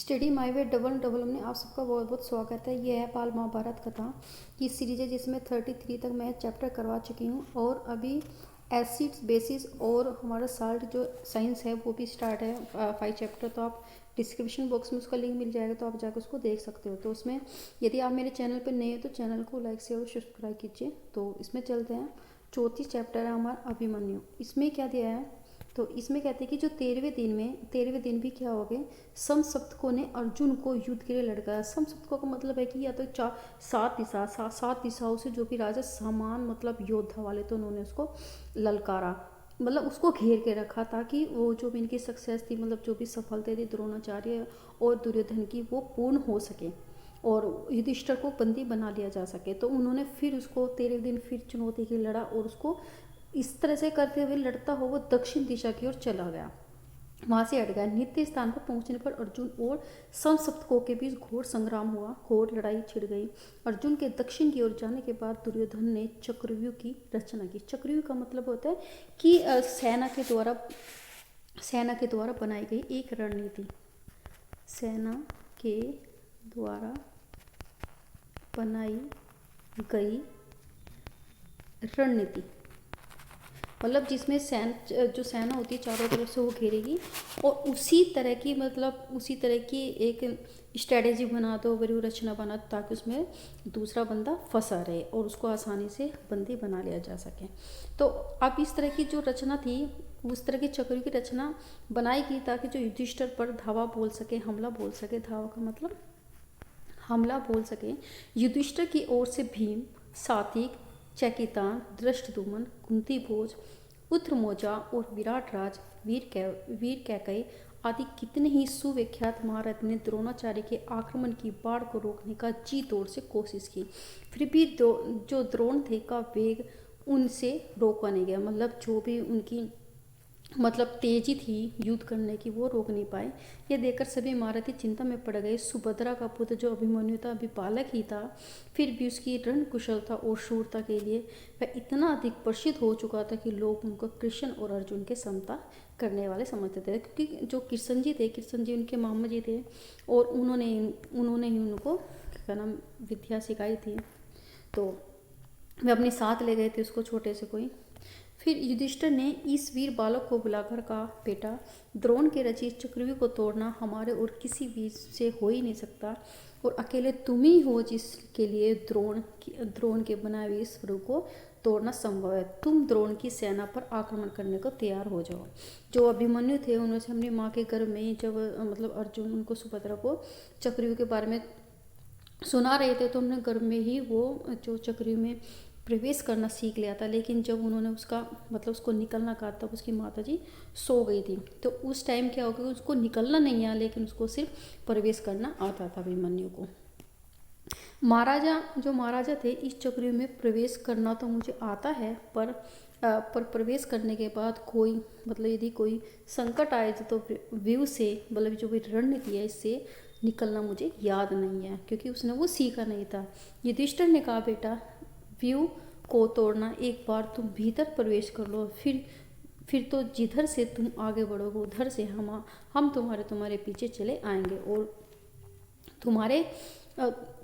Study माई वे double double में आप सबका बहुत बहुत स्वागत है। ये है बाल महाभारत कथा की सीरीज है जिसमें 33 तक मैं चैप्टर करवा चुकी हूँ और अभी एसिड्स बेसिस और हमारा साल्ट जो साइंस है वो भी स्टार्ट है 5 चैप्टर। तो आप डिस्क्रिप्शन बॉक्स में उसका लिंक मिल जाएगा, तो आप जाकर उसको देख सकते हो। तो उसमें यदि आप मेरे चैनल पर नए हो तो चैनल को लाइक शेयर और सब्सक्राइब कीजिए। तो इसमें चलते हैं। 34 चैप्टर है हमारा अभिमन्यु। इसमें क्या दिया है, तो इसमें कहते हैं कि जो 13वें दिन भी क्या हो गए, समसप्तकों ने अर्जुन को युद्ध के लिए लड़काया। समसप्तकों का मतलब है कि या तो सात दिशाओं से जो भी राजा समान मतलब योद्धा वाले, तो उन्होंने उसको ललकारा, मतलब उसको घेर के रखा ताकि वो जो भी इनकी सक्सेस थी, मतलब जो भी सफलता थी द्रोणाचार्य और दुर्योधन की, वो पूर्ण हो सके और युधिष्ठिर को बंदी बना लिया जा सके। तो उन्होंने फिर उसको 13वें दिन फिर चुनौती की लड़ा और उसको इस तरह से करते हुए लड़ता हो वो दक्षिण दिशा की ओर चला गया, वहां से हट गया। नित्य स्थान पर पहुंचने पर अर्जुन और समसप्तकों के बीच घोर संग्राम हुआ, घोर लड़ाई छिड़ गई। अर्जुन के दक्षिण की ओर जाने के बाद दुर्योधन ने चक्रव्यूह की रचना की। चक्रव्यूह का मतलब होता है कि सेना के द्वारा बनाई गई एक रणनीति, सेना के द्वारा बनाई गई रणनीति, मतलब जिसमें जो सेना होती है चारों तरफ से वो घेरेगी और उसी तरह की एक स्ट्रेटेजी बना दो, व्यू रचना बना दो ताकि उसमें दूसरा बंदा फंसा रहे और उसको आसानी से बंदी बना लिया जा सके। तो अब इस तरह की जो रचना थी, उस तरह की चक्र की रचना बनाई गई ताकि जो युधिष्ठिर पर धावा बोल सके, हमला बोल सके। धावा का मतलब हमला बोल सके। युधिष्ठिर की ओर से भीम, सात्विक, चैकितान, धृष्टद्युम्न, कुंतीभोज, उत्तरमौजा और विराट राज, वीर कैकई आदि कितने ही सुविख्यात महारथ ने द्रोणाचार्य के आक्रमण की बाढ़ को रोकने का जी तोड़ से कोशिश की। फिर भी जो द्रोण थे का वेग उनसे रोका नहीं गया, मतलब जो भी उनकी तेजी थी युद्ध करने की वो रोक नहीं पाए। यह देखकर सभी महारथी चिंता में पड़ गए। सुभद्रा का पुत्र जो अभिमन्यु था, अभी बालक ही था, फिर भी उसकी रण कुशलता और शूरता के लिए वह इतना अधिक प्रसिद्ध हो चुका था कि लोग उनको कृष्ण और अर्जुन के समता करने वाले समझते थे। क्योंकि जो कृष्ण जी उनके मामा जी थे और उन्होंने ही उनको क्या नाम विद्या सिखाई थी। तो वे अपने साथ ले गए थे उसको, छोटे से कोई। फिर युधिष्ठिर ने इस वीर बालक को बुलाकर कहा, बेटा, द्रोण के रचित चक्रव्यूह को तोड़ना हमारे और किसी वीर से हो ही नहीं सकता और अकेले तुम ही हो जिसके लिए द्रोण के बनाए हुए स्वरूप को तोड़ना संभव है। तुम द्रोण की सेना पर आक्रमण करने को तैयार हो जाओ। जो अभिमन्यु थे उन्होंने अपनी माँ के गर्भ में जब अर्जुन उनको सुभद्रा को चक्रव्यूह के बारे में सुना रहे थे, तो उन्होंने गर्भ में ही वो जो चक्रव्यूह में प्रवेश करना सीख लिया था। लेकिन जब उन्होंने उसको निकलना कहा तब उसकी माता जी सो गई थी। तो उस टाइम क्या हो गया, उसको निकलना नहीं आया लेकिन उसको सिर्फ प्रवेश करना आता था अभिमन्यु को। महाराजा थे, इस चक्रव्यूह में प्रवेश करना तो मुझे आता है, पर प्रवेश करने के बाद कोई यदि कोई संकट आए तो व्यू से जो भी रणनीति है इससे निकलना मुझे याद नहीं है, क्योंकि उसने वो सीखा नहीं था। युधिष्ठिर ने कहा, बेटा, व्यू को तोड़ना एक बार तुम भीतर प्रवेश कर लो, फिर तो जिधर से तुम आगे बढ़ोगे उधर से हम तुम्हारे पीछे चले आएंगे और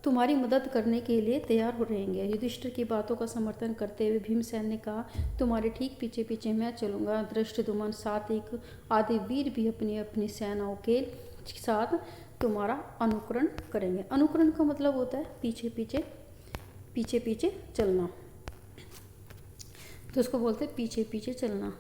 तुम्हारी मदद करने के लिए तैयार हो रहेंगे। युधिष्ठिर की बातों का समर्थन करते हुए भीमसेन ने कहा, तुम्हारे ठीक पीछे पीछे मैं चलूंगा। धृष्टद्युम्न, सात्विक आदि वीर भी अपनी अपनी सेनाओं के साथ तुम्हारा अनुकरण करेंगे। अनुकरण का मतलब होता है पीछे पीछे चलना, तो उसको बोलते हैं पीछे पीछे चलना।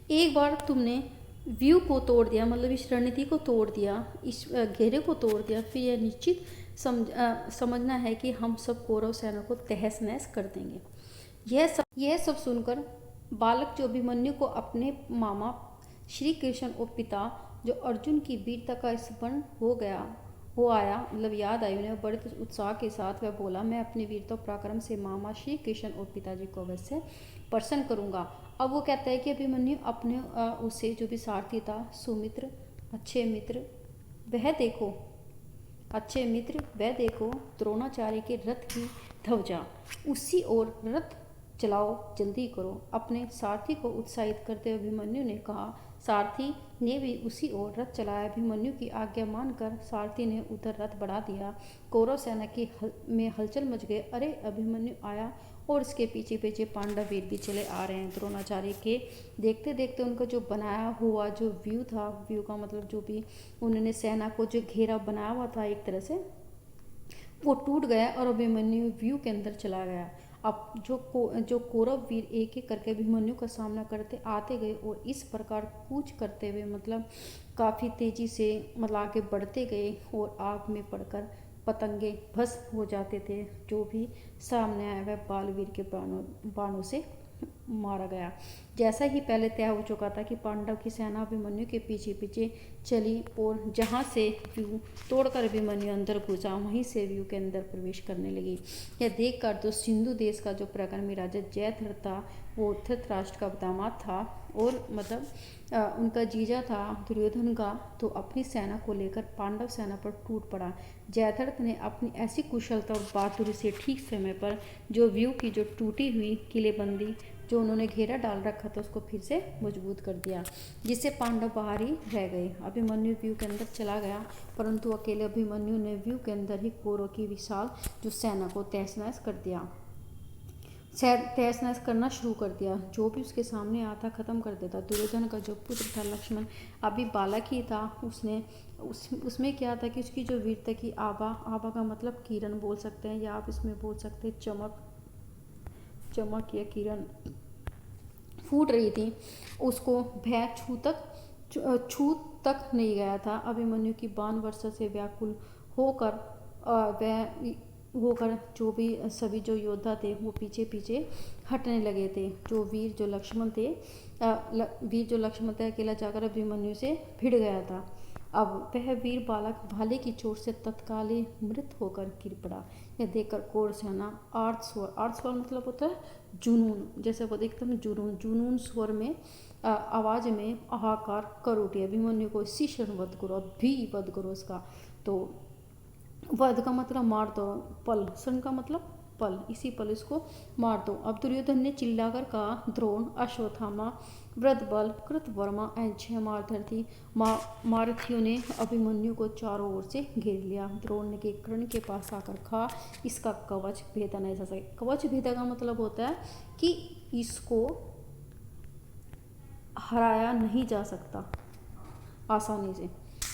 एक बार तुमने व्यू को तोड़ दिया, इस रणनीति को तोड़ दिया, इस घेरे को तोड़ दिया, फिर यह निश्चित समझना है कि हम सब कौरव सेना को तहस नहस कर देंगे। यह सब सुनकर बालक जो अभिमन्यु को अपने मामा श्री कृष्ण और पिता जो अर्जुन की वीरता का स्मरण याद आई उन्हें, बड़े उत्साह के साथ वह बोला, मैं अपनी वीरता पराक्रम से मामा श्री कृष्ण और पिताजी को अवश्य प्रसन्न करूंगा। अब वो कहता है कि अभिमन्यु अपने उससे जो भी सारथी था, सुमित्र, अच्छे मित्र, वह देखो द्रोणाचार्य के रथ की ध्वजा उसी ओर रथ चलाओ, जल्दी करो। अपने सारथी को उत्साहित करते हुए अभिमन्यु ने कहा। सारथी ने भी उसी ओर रथ चलाया। अभिमन्यु की आज्ञा मानकर सारथी ने उधर रथ बढ़ा दिया। कौरव सेना की में हलचल मच गई। अरे, अभिमन्यु आया और इसके पीछे पीछे पांडव वीर भी चले आ रहे हैं। द्रोणाचार्य के देखते देखते उनका जो बनाया हुआ जो व्यू था, व्यू का मतलब जो भी उन्होंने सेना को जो घेरा बनाया हुआ था एक तरह से, वो टूट गया और अभिमन्यु व्यू के अंदर चला गया। अब जो कौरव वीर एक एक करके अभिमन्यु का सामना करते आते गए और इस प्रकार कूच करते हुए मतलब काफ़ी तेजी से मतलब आगे बढ़ते गए और आग में पड़कर पतंगे भस्म हो जाते थे। जो भी सामने आया वह बालवीर के बाणों से मारा गया। जैसा ही पहले तय हो चुका था कि पांडव की सेना अभिमन्यु के पीछे पीछे चली और जहाँ से व्यू तोड़कर अभिमन्यु अंदर घुसा, वहीं से व्यू के अंदर प्रवेश करने लगी। यह देखकर तो सिंधु देश का जो पराक्रमी राजा जयद्रथ था, वो धृतराष्ट्र का दामाद था और मतलब उनका जीजा था दुर्योधन का, तो अपनी सेना को लेकर पांडव सेना पर टूट पड़ा। जयद्रथ ने अपनी ऐसी कुशलता और बहादुरी से ठीक समय पर जो व्यू की जो टूटी हुई किलेबंदी जो उन्होंने घेरा डाल रखा था उसको फिर से मजबूत कर दिया, जिससे पांडव बाहर ही रह गए। अभिमन्यु व्यू के अंदर चला गया, परंतु अकेले अभिमन्यु ने व्यू के अंदर ही कौरवों की विशाल जो सेना को तहस नहस कर दिया, तहस नहस करना शुरू कर दिया। जो भी उसके सामने आता खत्म कर देता। दुर्योधन का जो पुत्र था लक्ष्मण, अभी बालक ही था, उसमें क्या था कि उसकी जो वीरता की आभा का मतलब किरण बोल सकते हैं, या आप इसमें बोल सकते हैं चमक या किरण फूट रही थी। उसको भय छू तक नहीं गया था। अभिमन्यु की बाण वर्षा से व्याकुल होकर जो भी सभी जो योद्धा थे वो पीछे पीछे हटने लगे थे। वीर जो लक्ष्मण थे अकेला जाकर अभिमन्यु से भिड़ गया था। अब वह वीर बालक भाले की चोट से तत्काल ही मृत होकर गिर पड़ा। यह देखकर कौरव सेना आर्तस्वर मतलब होता है जुनून, जैसे वो एकदम जुनून स्वर में आवाज में हाहाकार कर उठी। अभिमन्यु को इसी क्षण वध करो, अभी वध करो इसका। तो वध का मतलब मार दो, पल, सन का मतलब पल, इसी पल इसको मार दो। अब दुर्योधन ने चिल्लाकर कहा, द्रोण, अश्वत्थामा, वृद्धबल, कृतवर्मा एवं 6 महारथियों ने अभिमन्यु को चारों ओर से घेर लिया। द्रोण ने के कर्ण के पास आकर कहा, इसका कवच भेदा नहीं जा सके। कवच भेदा का मतलब होता है कि इसको हराया नहीं जा सकता आसानी से।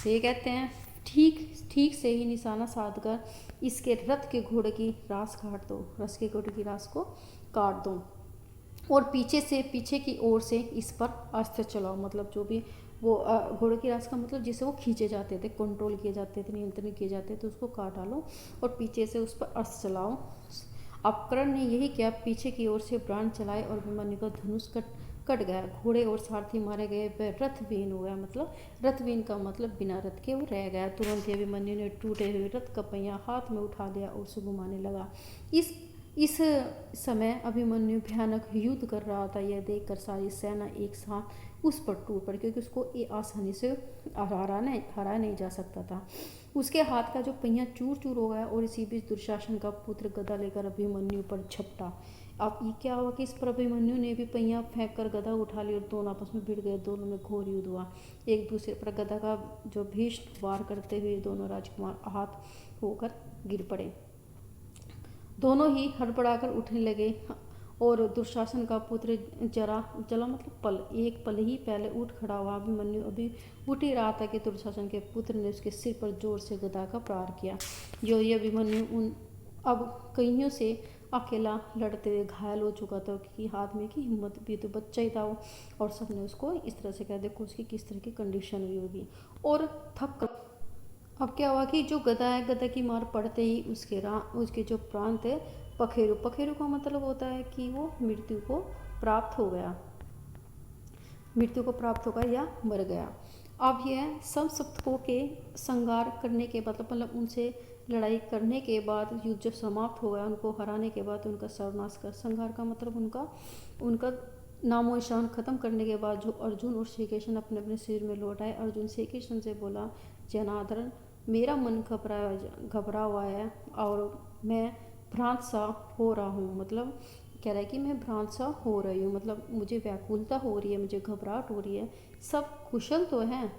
ये कहते हैं ठीक से ही निशाना साधकर इसके रथ के घोड़े की रास काट दो, रथ के घोड़े की रास को काट दो और पीछे की ओर से इस पर अस्त्र चलाओ। मतलब जो भी वो घोड़े की रास का मतलब जिसे वो खींचे जाते थे, कंट्रोल किए जाते थे, नियंत्रण किए जाते थे, उसको काट डालो और पीछे से उस पर अस्त्र चलाओ। अब कर्ण ने यही किया, पीछे की ओर से बाण चलाए और अभिमन्यु का धनुष कट गया। घोड़े और सारथी मारे गए, वह रथविहीन हो गया। मतलब रथविहीन का मतलब बिना रथ के वो रह गया। तुरंत ही अभिमन्यु ने टूटे हुए रथ का पहिया हाथ में उठा लिया और उसे घुमाने लगा। इस समय अभिमन्यु भयानक युद्ध कर रहा था। यह देखकर सारी सेना एक साथ उस पर टूट पड़ी, क्योंकि उसको आसानी से हराया नहीं जा सकता था। उसके हाथ का जो पहिया चूर चूर हो गया और इसी बीच दुशासन का पुत्र गदा लेकर अभिमन्यु पर झपटा। अब ये क्या हुआ कि इस पर अभिमन्यु ने भी पहिया फेंक कर गदा उठा ली और दोनों आपस में भिड़ गए। दोनों में घोर युद्ध हुआ। एक दूसरे पर गदा का जो भीषण वार करते हुए दोनों राजकुमार आहत होकर गिर पड़े। दोनों ही हड़बड़ाकर उठने लगे और दुशासन का पुत्र जला मतलब पल, एक पल ही पहले उठ खड़ा हुआ। अभिमन्यु अभी उठ ही रहा था कि दुशासन के पुत्र ने उसके सिर पर जोर से गदा का प्रहार किया। जो ये अभिमन्यु अब कईयों से अकेला लड़ते हुए घायल हो चुका था, क्योंकि हाथ में की हिम्मत भी, तो बच्चा ही था वो, और सबने उसको इस तरह से कह, देखो उसकी किस तरह की कंडीशन हुई होगी, और थक कर अब क्या हुआ कि जो गदा है, गदा की मार पड़ते ही उसके जो प्राण थे पखेरु का मतलब होता है कि वो मृत्यु को प्राप्त हो गया या मर गया। अब यह सब सप्तकों के संहार करने के बाद मतलब उनसे लड़ाई करने के बाद युद्ध जब समाप्त हो गया, उनको हराने के बाद उनका सर्वनाश कर, संहार का मतलब उनका नामो निशान खत्म करने के बाद जो अर्जुन और श्री कृष्ण अपने अपने शरीर में लौट आए। अर्जुन श्री कृष्ण से बोला, जनार्दन, मेरा मन घबरा हुआ है और मैं भ्रांत सा हो रहा हूँ। मतलब कह रहा है कि मैं भ्रांत सा हो रही हूँ, मतलब मुझे व्याकुलता हो रही है, मुझे घबराहट हो रही है। सब कुशल तो है,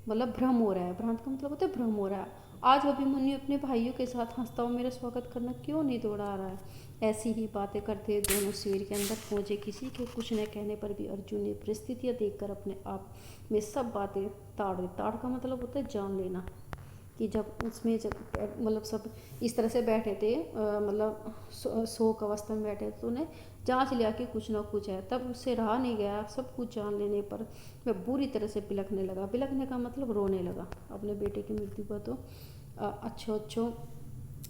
मतलब भ्रम हो रहा है। भ्रांत का मतलब होता है भ्रम हो रहा है। आज अभिमन्यु अपने भाइयों के साथ हंसता हुआ मेरा स्वागत करना क्यों नहीं दौड़ा रहा है। ऐसी ही बातें करते दोनों शिविर के अंदर पहुंचे। किसी के कुछ न कहने पर भी अर्जुन ने परिस्थितियां देखकर अपने आप में सब बातें ताड़ दी। ताड़ का मतलब होता है जान लेना, कि जब उसमें जब मतलब सब इस तरह से बैठे थे, मतलब शोक अवस्था में बैठे थे, तो उन्हें जांच लिया कि कुछ ना कुछ है। तब उससे रहा नहीं गया, सब कुछ जान लेने पर वह बुरी तरह से बिलखने लगा। बिलखने का मतलब रोने लगा। अपने बेटे की मृत्यु पर तो अच्छो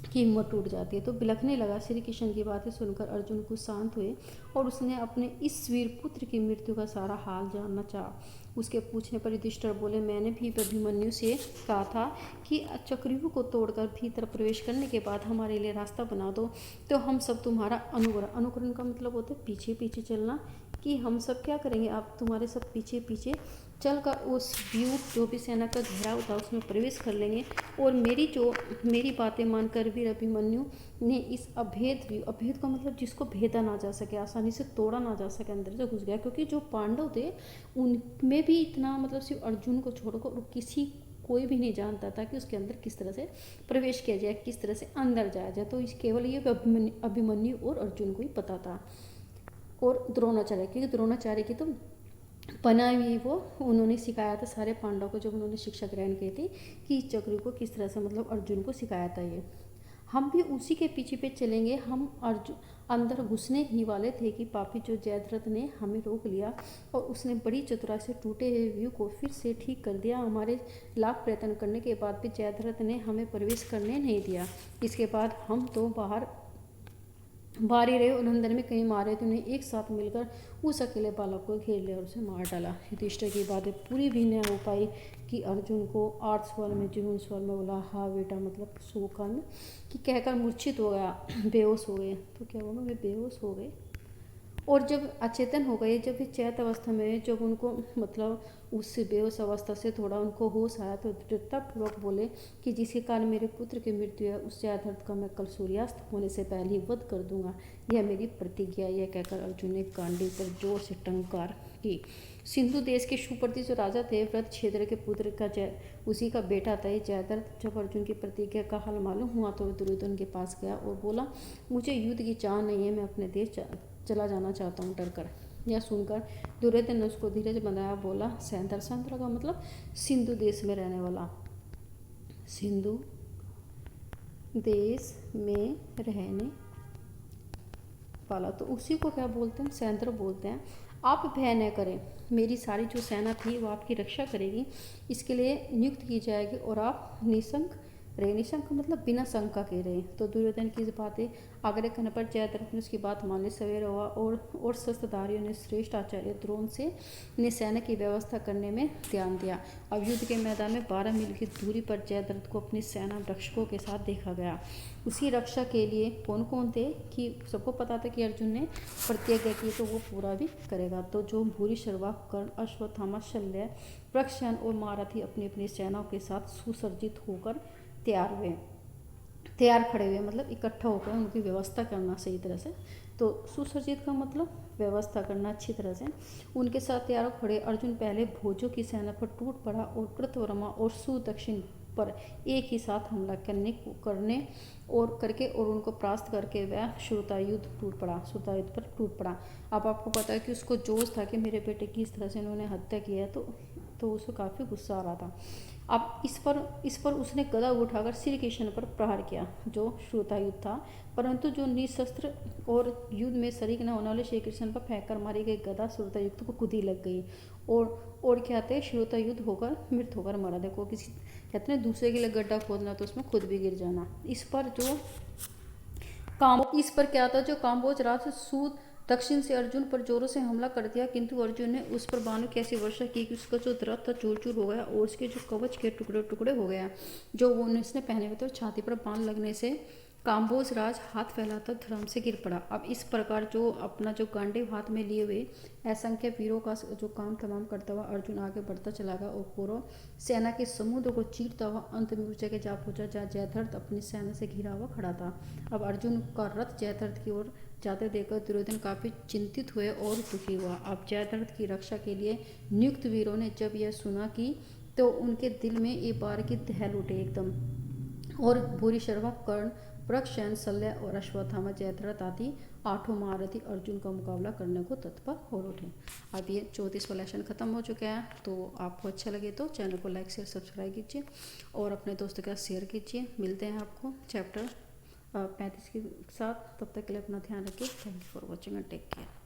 की हिम्मत टूट जाती है, तो बिलखने लगा। श्री कृष्ण की बातें सुनकर अर्जुन कुछ शांत हुए और उसने अपने इस वीर पुत्र की मृत्यु का सारा हाल जानना चाहा। उसके पूछने पर युधिष्ठिर बोले, मैंने भी अभिमन्यु से कहा था कि चक्रव्यूह को तोड़कर भीतर प्रवेश करने के बाद हमारे लिए रास्ता बना दो, तो हम सब तुम्हारा अनुकरण का मतलब होता है पीछे पीछे चलना, कि हम सब क्या करेंगे, आप तुम्हारे सब पीछे पीछे चलकर उस व्यूह जो भी सेना का घेराव था उसमें प्रवेश कर लेंगे। और मेरी बातें मानकर वीर अभिमन्यु ने इस अभेद का मतलब जिसको भेदा ना जा सके, आसानी से तोड़ा ना जा सके, अंदर से घुस गया। क्योंकि जो पांडव थे उनमें भी इतना, मतलब सिर्फ अर्जुन को छोड़कर किसी कोई भी नहीं जानता था कि उसके अंदर किस तरह से प्रवेश किया जाए, किस तरह से अंदर जाया जाए। तो केवल ये अभिमन्यु और अर्जुन को ही पता था, और द्रोणाचार्य, क्योंकि द्रोणाचार्य की तो बनाई हुई वो उन्होंने सिखाया था सारे पांडवों को, जब उन्होंने शिक्षा ग्रहण की थी कि चक्र को किस तरह से मतलब अर्जुन को सिखाया था। ये हम भी उसी के पीछे पे चलेंगे। हम अर्जुन अंदर घुसने ही वाले थे कि पापी जो जयद्रथ ने हमें रोक लिया, और उसने बड़ी चतुराई से टूटे हुए व्यू को फिर से ठीक कर दिया। हमारे लाख प्रयत्न करने के बाद भी जयद्रथ ने हमें प्रवेश करने नहीं दिया। इसके बाद हम तो बाहर ही रहे और अंदर में कहीं मारे, तो उन्हें एक साथ मिलकर उस अकेले बालक को घेर लिया और उसे मार डाला। युधिष्ठिर की बातें पूरी भी न हो पाई कि अर्जुन को आर्त स्वर में, जुनून स्वर में बोला, हाँ बेटा, मतलब शोक में, कि कहकर मूर्छित हो गया, बेहोश हो गए। तो क्या बोलूँ, वे बेहोश हो गए। और जब अचेतन हो गए, जब वे चैत अवस्था में, जब उनको मतलब उस बेहोश अवस्था से थोड़ा उनको होश आया, तो दृढ़तापूर्वक बोले कि जिसके कारण मेरे पुत्र की मृत्यु है, उस जयद्रथ का मैं कल सूर्यास्त होने से पहले ही वध कर दूंगा। यह मेरी प्रतिज्ञा। यह कहकर अर्जुन ने गांडी पर जोर से टंकार की। सिंधु देश के सुप्रति जो राजा थे, व्रत क्षेत्र के पुत्र का उसी का बेटा था ये जयद्रथ। जब अर्जुन की प्रतिज्ञा का हाल मालूम हुआ तो दुर्योधन के पास गया और बोला, मुझे युद्ध की चाह नहीं है, मैं अपने देश चला जाना चाहता हूँ डर कर। यह सुनकर दुर्योधन ने उसको धीरज बनाया, बोला, सैंतर का मतलब सिंधु देश में रहने वाला, सिंधु देश में रहने वाला, तो उसी को क्या बोलते हैं, सैंतर बोलते हैं। आप भय न करें, मेरी सारी जो सेना थी वो आपकी रक्षा करेगी, इसके लिए नियुक्त की जाएगी, और आप निशंक रहे। निशंक मतलब बिना शंका के रहे। तो दुर्योधन की इस बातें आग्रह करने पर जयद्रथ ने उसकी बात मानने सवेर हुआ, और शस्त्रधारियों ने श्रेष्ठ आचार्य द्रोण से ने सेना की व्यवस्था करने में ध्यान दिया। अब युद्ध के मैदान में 12 मील की दूरी पर जयद्रथ को अपनी सेना रक्षकों के साथ देखा गया। उसी रक्षा के लिए कौन कौन थे, कि सबको पता था कि अर्जुन ने प्रतिज्ञा की तो वो पूरा भी करेगा। तो जो भूरी शर्वा, कर्ण, अश्वत्थामा, शल्य, वृक्षसेन और महारथी अपनी अपनी सेनाओं के साथ सुसज्जित होकर तैयार खड़े हुए, मतलब इकट्ठा होकर उनकी व्यवस्था करना सही तरह से। तो सुसज्जित का मतलब व्यवस्था करना अच्छी तरह से। उनके साथ तैयार खड़े अर्जुन पहले भोजों की सेना पर टूट पड़ा और कृतवर्मा और सुदक्षिण पर एक ही साथ हमला करके और उनको परास्त करके वह श्रुतायुध पर टूट पड़ा। अब आपको पता है कि उसको जोश था कि मेरे बेटे की इस तरह से इन्होंने हत्या की है, तो उसको काफ़ी गुस्सा आ रहा था। अब इस पर उसने गदा उठाकर श्री कृष्ण पर प्रहार किया, जो श्रुतायुध था। परंतु जो निशस्त्र और युद्ध में शरीक न होने वाले श्री कृष्ण पर फेंक कर मारी गई गदा श्रुतायुक्त को खुद ही लग गई, और क्या कहते हैं, श्रुतायुध होकर मृत होकर मरा। देखो, किसी कहते हैं दूसरे के लिए गड्ढा खोदना तो उसमें खुद भी गिर जाना। इस पर क्या था, जो काम्बोज राज सूद दक्षिण से अर्जुन पर जोरों से हमला कर दिया, किंतु अर्जुन ने उस पर बाणों की ऐसी वर्षा की कि उसका जो रथ था चूर चूर हो गया, और उसके जो कवच के टुकड़े टुकड़े हो गया, जो वो उसने पहने हुए थे, छाती पर बाण लगने से काम्बोज राज हाथ फैलाकर धर्म से गिर पड़ा। अब इस प्रकार जो अपना जो गांडीव हाथ में लिए हुए असंख्य वीरों का जो काम तमाम करता हुआ अर्जुन आगे बढ़ता चला गया और कौरव सेना के समुद्र को चीरता हुआ अंत में उस जगह जा पहुंचा जहाँ जयद्रथ अपनी सेना से घिरा हुआ खड़ा था। अब अर्जुन का रथ जयद्रथ की ओर जाते देखकर दुर्योधन काफी चिंतित हुए और दुखी हुआ। अब जयद्रथ की रक्षा के लिए नियुक्त वीरों ने जब यह सुना कि तो उनके दिल में एक बार की दहल उठे एकदम, और भूरिश्रवा, कर्ण, वृक्षसेन, शल्य और अश्वत्थामा, जयद्रथ आदि 8 महारथी अर्जुन का मुकाबला करने को तत्पर हो उठे। अब ये 34वां लेसन खत्म हो चुका है। तो आपको अच्छा लगे तो चैनल को लाइक शेयर सब्सक्राइब कीजिए और अपने दोस्तों के साथ शेयर कीजिए। मिलते हैं आपको चैप्टर 35 के साथ। तब तक के लिए अपना ध्यान रखिए। Thank you for watching and take care.